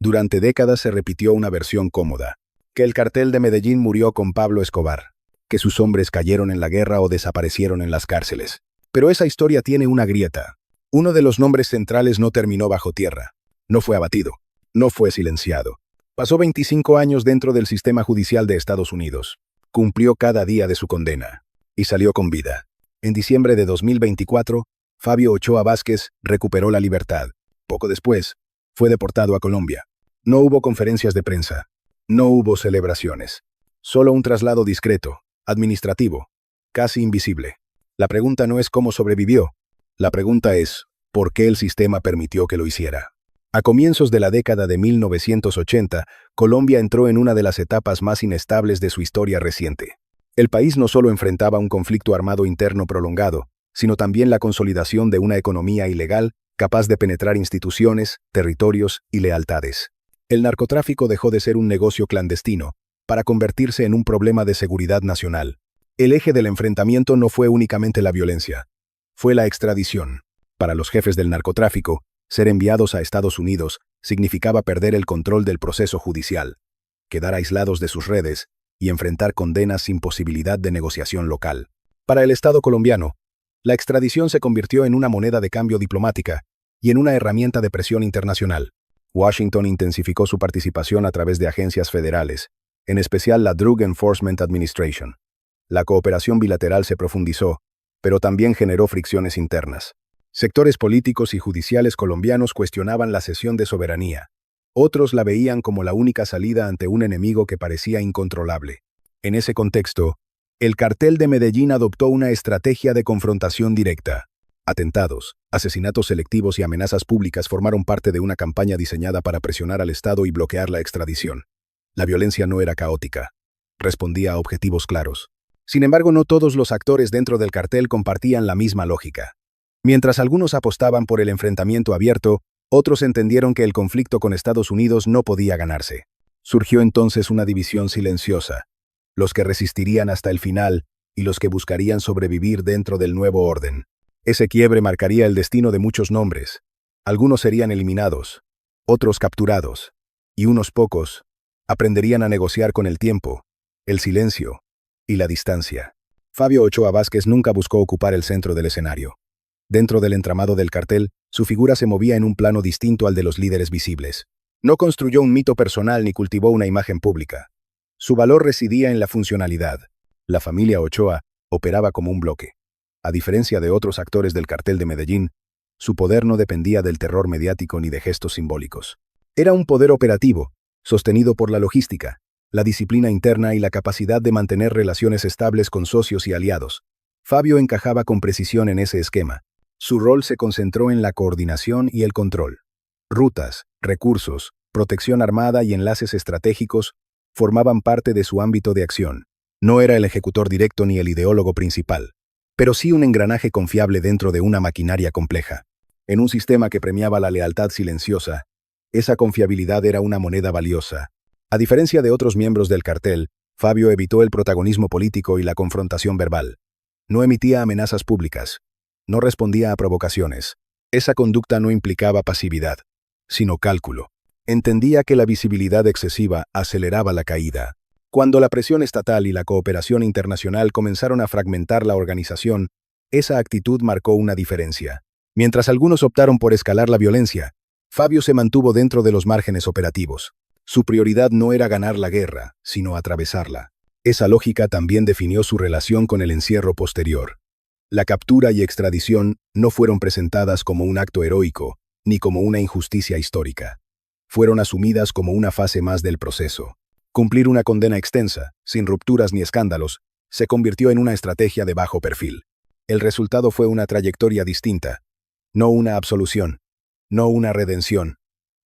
Durante décadas se repitió una versión cómoda, que el cartel de Medellín murió con Pablo Escobar, que sus hombres cayeron en la guerra o desaparecieron en las cárceles. Pero esa historia tiene una grieta. Uno de los nombres centrales no terminó bajo tierra, no fue abatido, no fue silenciado. Pasó 25 años dentro del sistema judicial de Estados Unidos, cumplió cada día de su condena, y salió con vida. En diciembre de 2024, Fabio Ochoa Vázquez recuperó la libertad. Poco después, fue deportado a Colombia. No hubo conferencias de prensa, no hubo celebraciones. Solo un traslado discreto, administrativo, casi invisible. La pregunta no es cómo sobrevivió. La pregunta es, ¿por qué el sistema permitió que lo hiciera? A comienzos de la década de 1980, Colombia entró en una de las etapas más inestables de su historia reciente. El país no solo enfrentaba un conflicto armado interno prolongado, sino también la consolidación de una economía ilegal capaz de penetrar instituciones, territorios y lealtades. El narcotráfico dejó de ser un negocio clandestino para convertirse en un problema de seguridad nacional. El eje del enfrentamiento no fue únicamente la violencia, fue la extradición. Para los jefes del narcotráfico, ser enviados a Estados Unidos significaba perder el control del proceso judicial, quedar aislados de sus redes y enfrentar condenas sin posibilidad de negociación local. Para el Estado colombiano, la extradición se convirtió en una moneda de cambio diplomática y en una herramienta de presión internacional. Washington intensificó su participación a través de agencias federales, en especial la Drug Enforcement Administration. La cooperación bilateral se profundizó, pero también generó fricciones internas. Sectores políticos y judiciales colombianos cuestionaban la cesión de soberanía. Otros la veían como la única salida ante un enemigo que parecía incontrolable. En ese contexto, el cartel de Medellín adoptó una estrategia de confrontación directa. Atentados, asesinatos selectivos y amenazas públicas formaron parte de una campaña diseñada para presionar al Estado y bloquear la extradición. La violencia no era caótica, respondía a objetivos claros. Sin embargo, no todos los actores dentro del cartel compartían la misma lógica. Mientras algunos apostaban por el enfrentamiento abierto, otros entendieron que el conflicto con Estados Unidos no podía ganarse. Surgió entonces una división silenciosa, los que resistirían hasta el final y los que buscarían sobrevivir dentro del nuevo orden. Ese quiebre marcaría el destino de muchos nombres. Algunos serían eliminados, otros capturados, y unos pocos aprenderían a negociar con el tiempo, el silencio y la distancia. Fabio Ochoa Vázquez nunca buscó ocupar el centro del escenario. Dentro del entramado del cartel, su figura se movía en un plano distinto al de los líderes visibles. No construyó un mito personal ni cultivó una imagen pública. Su valor residía en la funcionalidad. La familia Ochoa operaba como un bloque. A diferencia de otros actores del cartel de Medellín, su poder no dependía del terror mediático ni de gestos simbólicos. Era un poder operativo, sostenido por la logística, la disciplina interna y la capacidad de mantener relaciones estables con socios y aliados. Fabio encajaba con precisión en ese esquema. Su rol se concentró en la coordinación y el control. Rutas, recursos, protección armada y enlaces estratégicos formaban parte de su ámbito de acción. No era el ejecutor directo ni el ideólogo principal, pero sí un engranaje confiable dentro de una maquinaria compleja. En un sistema que premiaba la lealtad silenciosa, esa confiabilidad era una moneda valiosa. A diferencia de otros miembros del cartel, Fabio evitó el protagonismo político y la confrontación verbal. No emitía amenazas públicas. No respondía a provocaciones. Esa conducta no implicaba pasividad, sino cálculo. Entendía que la visibilidad excesiva aceleraba la caída. Cuando la presión estatal y la cooperación internacional comenzaron a fragmentar la organización, esa actitud marcó una diferencia. Mientras algunos optaron por escalar la violencia, Fabio se mantuvo dentro de los márgenes operativos. Su prioridad no era ganar la guerra, sino atravesarla. Esa lógica también definió su relación con el encierro posterior. La captura y extradición no fueron presentadas como un acto heroico, ni como una injusticia histórica. Fueron asumidas como una fase más del proceso. Cumplir una condena extensa, sin rupturas ni escándalos, se convirtió en una estrategia de bajo perfil. El resultado fue una trayectoria distinta. No una absolución, no una redención,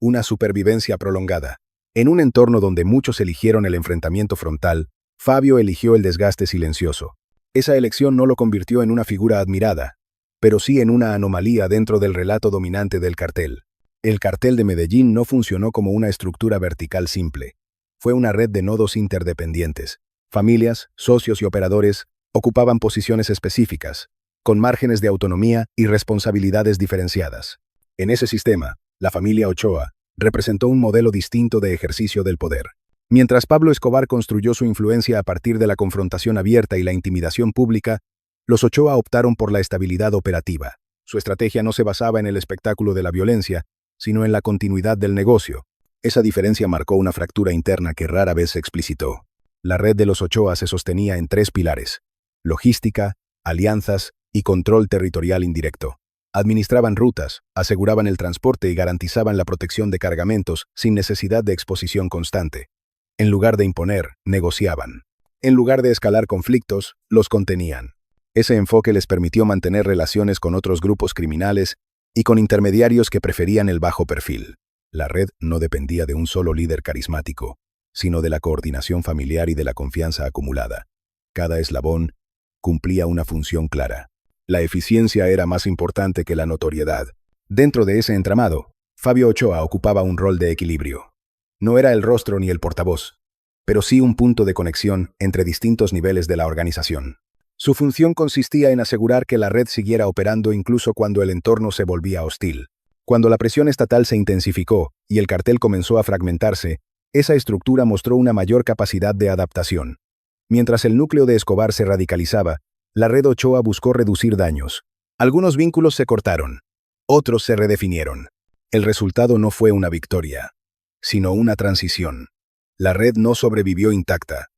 una supervivencia prolongada. En un entorno donde muchos eligieron el enfrentamiento frontal, Fabio eligió el desgaste silencioso. Esa elección no lo convirtió en una figura admirada, pero sí en una anomalía dentro del relato dominante del cartel. El cartel de Medellín no funcionó como una estructura vertical simple. Fue una red de nodos interdependientes. Familias, socios y operadores ocupaban posiciones específicas, con márgenes de autonomía y responsabilidades diferenciadas. En ese sistema, la familia Ochoa, Representó un modelo distinto de ejercicio del poder. Mientras Pablo Escobar construyó su influencia a partir de la confrontación abierta y la intimidación pública, los Ochoa optaron por la estabilidad operativa. Su estrategia no se basaba en el espectáculo de la violencia, sino en la continuidad del negocio. Esa diferencia marcó una fractura interna que rara vez se explicitó. La red de los Ochoa se sostenía en 3 pilares: logística, alianzas y control territorial indirecto. Administraban rutas, aseguraban el transporte y garantizaban la protección de cargamentos sin necesidad de exposición constante. En lugar de imponer, negociaban. En lugar de escalar conflictos, los contenían. Ese enfoque les permitió mantener relaciones con otros grupos criminales y con intermediarios que preferían el bajo perfil. La red no dependía de un solo líder carismático, sino de la coordinación familiar y de la confianza acumulada. Cada eslabón cumplía una función clara. La eficiencia era más importante que la notoriedad. Dentro de ese entramado, Fabio Ochoa ocupaba un rol de equilibrio. No era el rostro ni el portavoz, pero sí un punto de conexión entre distintos niveles de la organización. Su función consistía en asegurar que la red siguiera operando incluso cuando el entorno se volvía hostil. Cuando la presión estatal se intensificó y el cartel comenzó a fragmentarse, esa estructura mostró una mayor capacidad de adaptación. Mientras el núcleo de Escobar se radicalizaba, la red Ochoa buscó reducir daños. Algunos vínculos se cortaron, otros se redefinieron. El resultado no fue una victoria, sino una transición. La red no sobrevivió intacta,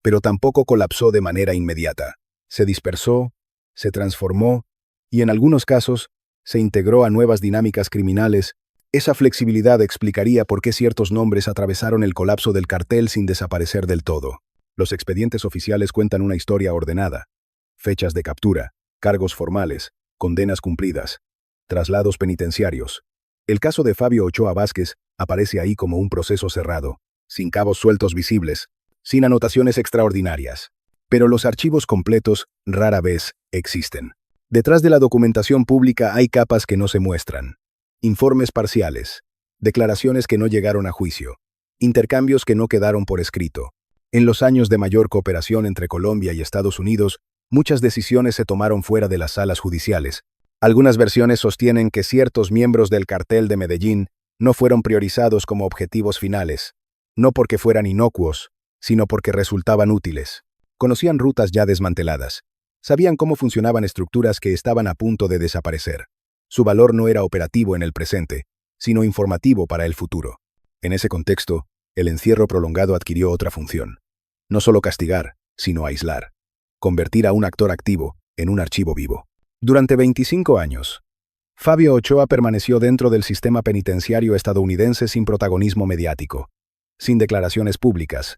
pero tampoco colapsó de manera inmediata. Se dispersó, se transformó y en algunos casos se integró a nuevas dinámicas criminales. Esa flexibilidad explicaría por qué ciertos nombres atravesaron el colapso del cartel sin desaparecer del todo. Los expedientes oficiales cuentan una historia ordenada: fechas de captura, cargos formales, condenas cumplidas, traslados penitenciarios. El caso de Fabio Ochoa Vázquez aparece ahí como un proceso cerrado, sin cabos sueltos visibles, sin anotaciones extraordinarias. Pero los archivos completos rara vez existen. Detrás de la documentación pública hay capas que no se muestran. Informes parciales, declaraciones que no llegaron a juicio, intercambios que no quedaron por escrito. En los años de mayor cooperación entre Colombia y Estados Unidos, muchas decisiones se tomaron fuera de las salas judiciales. Algunas versiones sostienen que ciertos miembros del cartel de Medellín no fueron priorizados como objetivos finales, no porque fueran inocuos, sino porque resultaban útiles. Conocían rutas ya desmanteladas. Sabían cómo funcionaban estructuras que estaban a punto de desaparecer. Su valor no era operativo en el presente, sino informativo para el futuro. En ese contexto, el encierro prolongado adquirió otra función. No solo castigar, sino aislar. Convertir a un actor activo en un archivo vivo. Durante 25 años, Fabio Ochoa permaneció dentro del sistema penitenciario estadounidense sin protagonismo mediático, sin declaraciones públicas,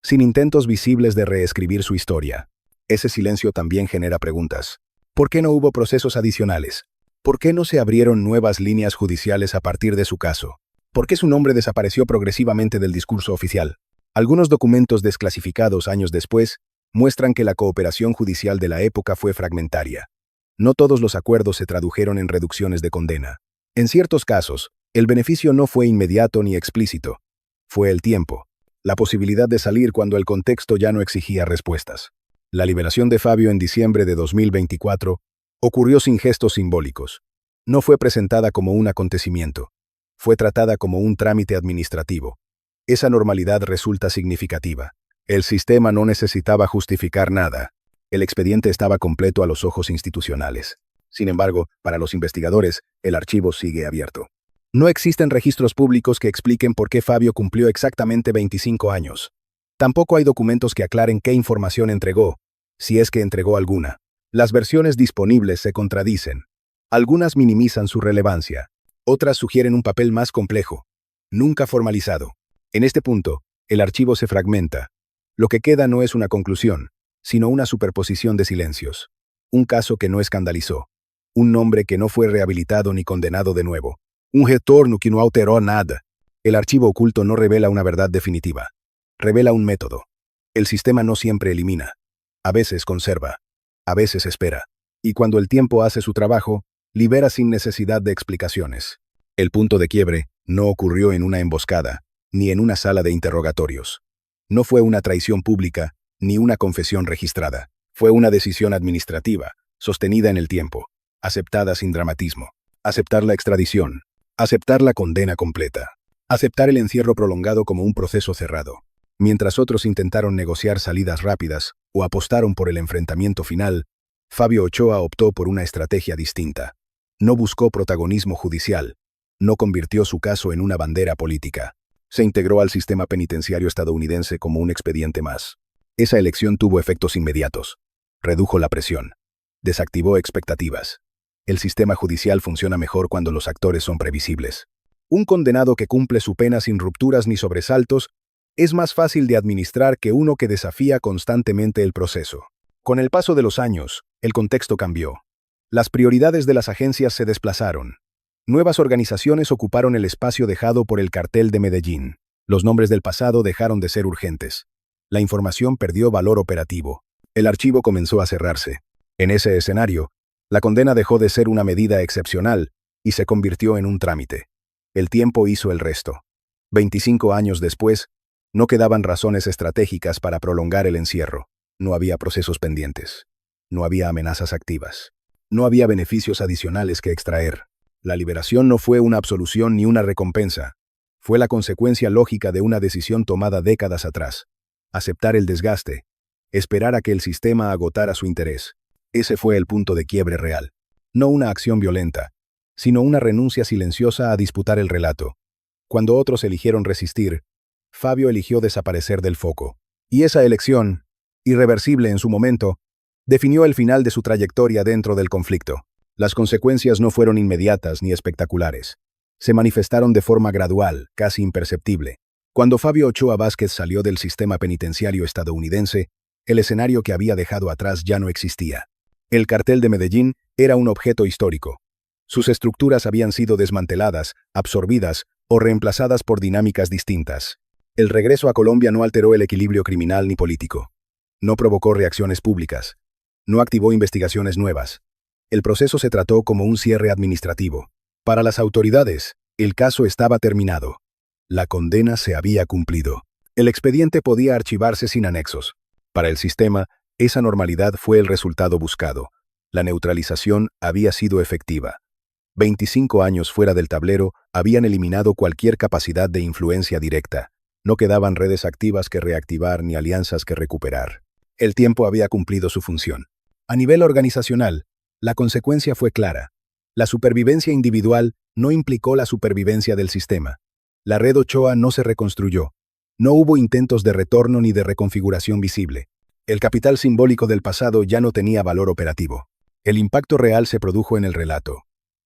sin intentos visibles de reescribir su historia. Ese silencio también genera preguntas. ¿Por qué no hubo procesos adicionales? ¿Por qué no se abrieron nuevas líneas judiciales a partir de su caso? ¿Por qué su nombre desapareció progresivamente del discurso oficial? Algunos documentos desclasificados años después muestran que la cooperación judicial de la época fue fragmentaria. No todos los acuerdos se tradujeron en reducciones de condena. En ciertos casos, el beneficio no fue inmediato ni explícito. Fue el tiempo, la posibilidad de salir cuando el contexto ya no exigía respuestas. La liberación de Fabio en diciembre de 2024 ocurrió sin gestos simbólicos. No fue presentada como un acontecimiento. Fue tratada como un trámite administrativo. Esa normalidad resulta significativa. El sistema no necesitaba justificar nada. El expediente estaba completo a los ojos institucionales. Sin embargo, para los investigadores, el archivo sigue abierto. No existen registros públicos que expliquen por qué Fabio cumplió exactamente 25 años. Tampoco hay documentos que aclaren qué información entregó, si es que entregó alguna. Las versiones disponibles se contradicen. Algunas minimizan su relevancia. Otras sugieren un papel más complejo, nunca formalizado. En este punto, el archivo se fragmenta. Lo que queda no es una conclusión, sino una superposición de silencios. Un caso que no escandalizó. Un nombre que no fue rehabilitado ni condenado de nuevo. Un retorno que no alteró nada. El archivo oculto no revela una verdad definitiva. Revela un método. El sistema no siempre elimina. A veces conserva. A veces espera. Y cuando el tiempo hace su trabajo, libera sin necesidad de explicaciones. El punto de quiebre no ocurrió en una emboscada, ni en una sala de interrogatorios. No fue una traición pública, ni una confesión registrada. Fue una decisión administrativa, sostenida en el tiempo, aceptada sin dramatismo. Aceptar la extradición. Aceptar la condena completa. aceptar el encierro prolongado como un proceso cerrado. Mientras otros intentaron negociar salidas rápidas o apostaron por el enfrentamiento final, Fabio Ochoa optó por una estrategia distinta. No buscó protagonismo judicial, no convirtió su caso en una bandera política. Se integró al sistema penitenciario estadounidense como un expediente más. Esa elección tuvo efectos inmediatos. Redujo la presión. Desactivó expectativas. El sistema judicial funciona mejor cuando los actores son previsibles. Un condenado que cumple su pena sin rupturas ni sobresaltos es más fácil de administrar que uno que desafía constantemente el proceso. Con el paso de los años, el contexto cambió. Las prioridades de las agencias se desplazaron. Nuevas organizaciones ocuparon el espacio dejado por el Cartel de Medellín. Los nombres del pasado dejaron de ser urgentes. La información perdió valor operativo. El archivo comenzó a cerrarse. En ese escenario, la condena dejó de ser una medida excepcional y se convirtió en un trámite. El tiempo hizo el resto. 25 años después, no quedaban razones estratégicas para prolongar el encierro. No había procesos pendientes. No había amenazas activas. No había beneficios adicionales que extraer. La liberación no fue una absolución ni una recompensa. Fue la consecuencia lógica de una decisión tomada décadas atrás. Aceptar el desgaste. Esperar a que el sistema agotara su interés. Ese fue el punto de quiebre real. No una acción violenta, sino una renuncia silenciosa a disputar el relato. Cuando otros eligieron resistir, Fabio eligió desaparecer del foco. Y esa elección, irreversible en su momento, definió el final de su trayectoria dentro del conflicto. Las consecuencias no fueron inmediatas ni espectaculares. Se manifestaron de forma gradual, casi imperceptible. Cuando Fabio Ochoa Vázquez salió del sistema penitenciario estadounidense, el escenario que había dejado atrás ya no existía. El Cartel de Medellín era un objeto histórico. Sus estructuras habían sido desmanteladas, absorbidas o reemplazadas por dinámicas distintas. El regreso a Colombia no alteró el equilibrio criminal ni político. No provocó reacciones públicas. No activó investigaciones nuevas. El proceso se trató como un cierre administrativo. Para las autoridades, el caso estaba terminado. La condena se había cumplido. El expediente podía archivarse sin anexos. Para el sistema, esa normalidad fue el resultado buscado. La neutralización había sido efectiva. 25 años fuera del tablero habían eliminado cualquier capacidad de influencia directa. No quedaban redes activas que reactivar ni alianzas que recuperar. El tiempo había cumplido su función. A nivel organizacional, la consecuencia fue clara. La supervivencia individual no implicó la supervivencia del sistema. La red Ochoa no se reconstruyó. No hubo intentos de retorno ni de reconfiguración visible. El capital simbólico del pasado ya no tenía valor operativo. El impacto real se produjo en el relato.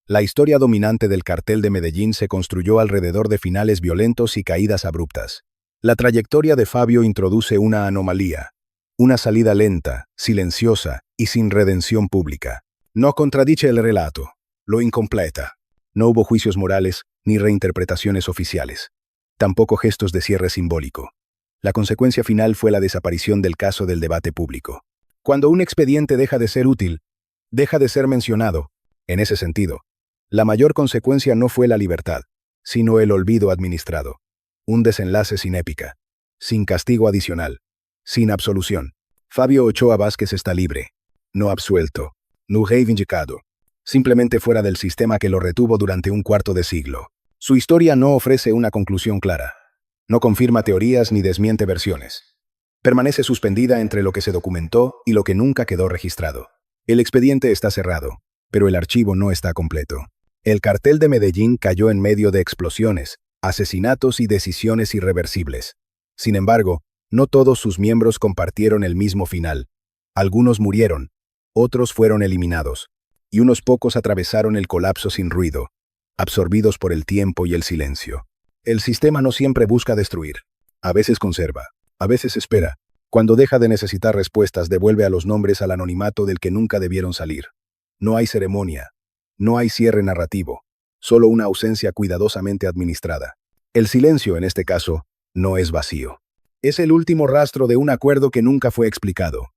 La historia dominante del Cartel de Medellín se construyó alrededor de finales violentos y caídas abruptas. La trayectoria de Fabio introduce una anomalía. Una salida lenta, silenciosa y sin redención pública. No contradice el relato, lo incompleta. No hubo juicios morales ni reinterpretaciones oficiales. Tampoco gestos de cierre simbólico. La consecuencia final fue la desaparición del caso del debate público. Cuando un expediente deja de ser útil, deja de ser mencionado. En ese sentido, la mayor consecuencia no fue la libertad, sino el olvido administrado. Un desenlace sin épica, sin castigo adicional, sin absolución. Fabio Ochoa Vázquez está libre, no absuelto, no reivindicado, simplemente fuera del sistema que lo retuvo durante un cuarto de siglo. Su historia no ofrece una conclusión clara. No confirma teorías ni desmiente versiones. Permanece suspendida entre lo que se documentó y lo que nunca quedó registrado. El expediente está cerrado, pero el archivo no está completo. El Cartel de Medellín cayó en medio de explosiones, asesinatos y decisiones irreversibles. Sin embargo, no todos sus miembros compartieron el mismo final. Algunos murieron, otros fueron eliminados, y unos pocos atravesaron el colapso sin ruido, absorbidos por el tiempo y el silencio. El sistema no siempre busca destruir. A veces conserva, a veces espera. Cuando deja de necesitar respuestas, devuelve a los nombres al anonimato del que nunca debieron salir. No hay ceremonia, no hay cierre narrativo, solo una ausencia cuidadosamente administrada. El silencio, en este caso, no es vacío. Es el último rastro de un acuerdo que nunca fue explicado.